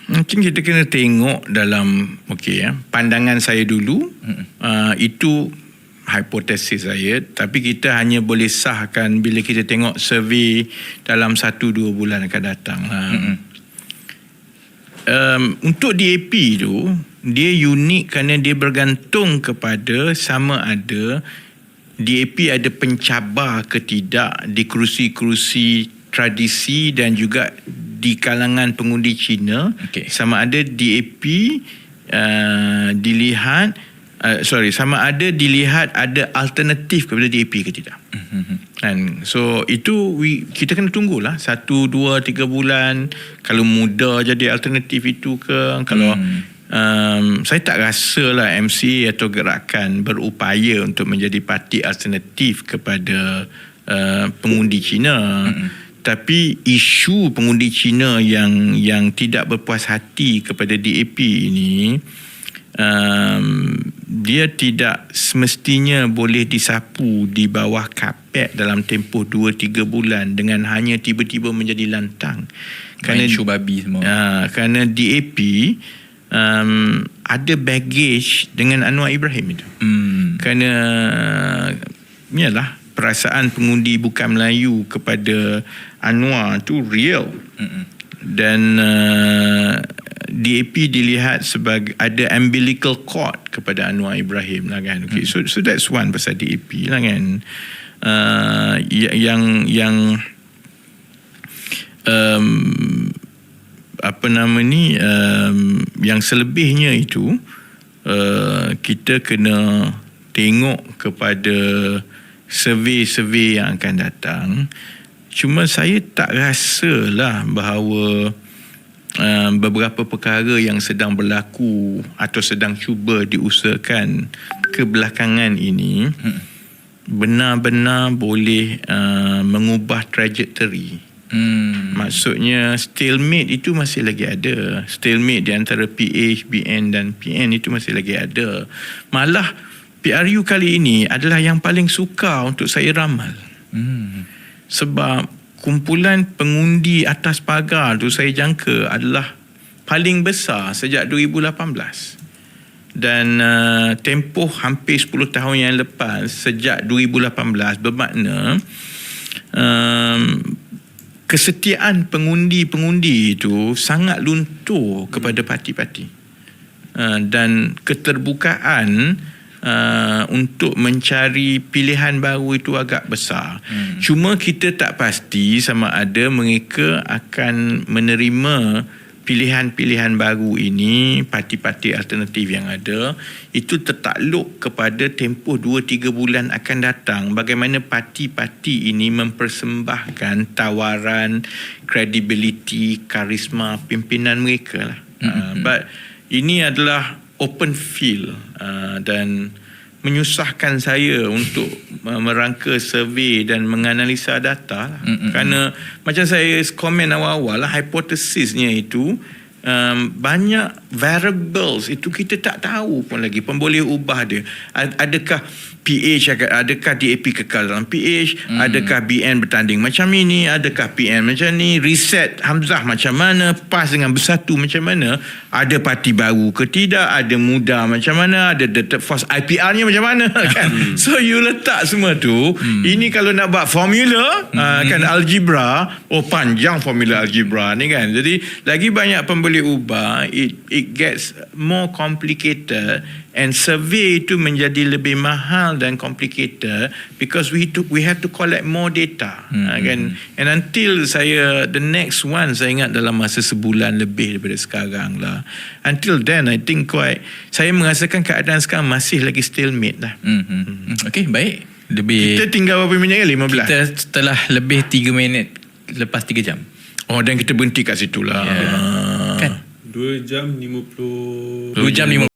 Mungkin kita kena tengok dalam pandangan saya dulu. Itu hipotesis saya, tapi kita hanya boleh sahkan bila kita tengok survey dalam 1-2 bulan akan datang. Untuk DAP tu, dia unik kerana dia bergantung kepada sama ada DAP ada pencabar ke tidak di kerusi-kerusi tradisi dan juga di kalangan pengundi Cina. Sama ada DAP sama ada dilihat ada alternatif kepada DAP ke tidak. And so itu kita kena tunggulah 1, 2, 3 bulan kalau muda jadi alternatif itu ke. Kalau saya tak rasa lah MC atau gerakan berupaya untuk menjadi parti alternatif kepada pengundi Cina. Tapi isu pengundi Cina yang tidak berpuas hati kepada DAP ini, dia tidak semestinya boleh disapu di bawah kapet dalam tempoh 2-3 bulan dengan hanya tiba-tiba menjadi lantang. Kerana isu babi semua. Kerana DAP ada baggage dengan Anwar Ibrahim itu. Kerana yalah, perasaan pengundi bukan Melayu kepada Anwar tu real. Dan DAP dilihat sebagai ada umbilical cord kepada Anwar Ibrahim lah kan. So that's one pasal DAP lah kan. Yang selebihnya itu kita kena tengok kepada survey-survey yang akan datang. Cuma saya tak rasalah bahawa beberapa perkara yang sedang berlaku atau sedang cuba diusahakan kebelakangan ini benar-benar boleh mengubah trajectory. Maksudnya stalemate itu masih lagi ada. Stalemate di antara PH, BN dan PN itu masih lagi ada. Malah PRU kali ini adalah yang paling sukar untuk saya ramal. Sebab kumpulan pengundi atas pagar tu saya jangka adalah paling besar sejak 2018. Dan tempoh hampir 10 tahun yang lepas sejak 2018 bermakna kesetiaan pengundi-pengundi itu sangat luntur kepada parti-parti. Dan keterbukaan untuk mencari pilihan baru itu agak besar. Cuma kita tak pasti sama ada mereka akan menerima pilihan-pilihan baru ini, parti-parti alternatif yang ada. Itu tertakluk kepada tempoh 2-3 bulan akan datang, bagaimana parti-parti ini mempersembahkan tawaran, credibility, karisma pimpinan mereka lah. But ini adalah open field dan menyusahkan saya untuk merangka survey dan menganalisa data lah. Kerana macam saya komen awal-awal lah, hipotesisnya itu banyak variables itu kita tak tahu pun lagi, boleh ubah dia. Adakah PH, adakah DAP kekal dalam PH, adakah BN bertanding macam ini, adakah PN macam ni, reset Hamzah macam mana, PAS dengan Bersatu macam mana, ada parti baru ke tidak, ada muda macam mana, ada the force IPR-nya macam mana kan. So you letak semua tu. Ini kalau nak buat formula kan algebra, panjang formula algebra ni kan. Jadi lagi banyak pembeli ubah, it gets more complicated. And survey itu menjadi lebih mahal dan complicated because we have to collect more data. Kan? And until the next one saya ingat dalam masa sebulan lebih daripada sekarang lah. Until then I think saya merasakan keadaan sekarang masih lagi stalemate lah. Okay, baik. Kita tinggal berapa minit? 15. Kita setelah lebih 3 minit lepas 3 jam. Dan kita berhenti kat situ lah. Kan? 2 jam 50. 2 jam 50.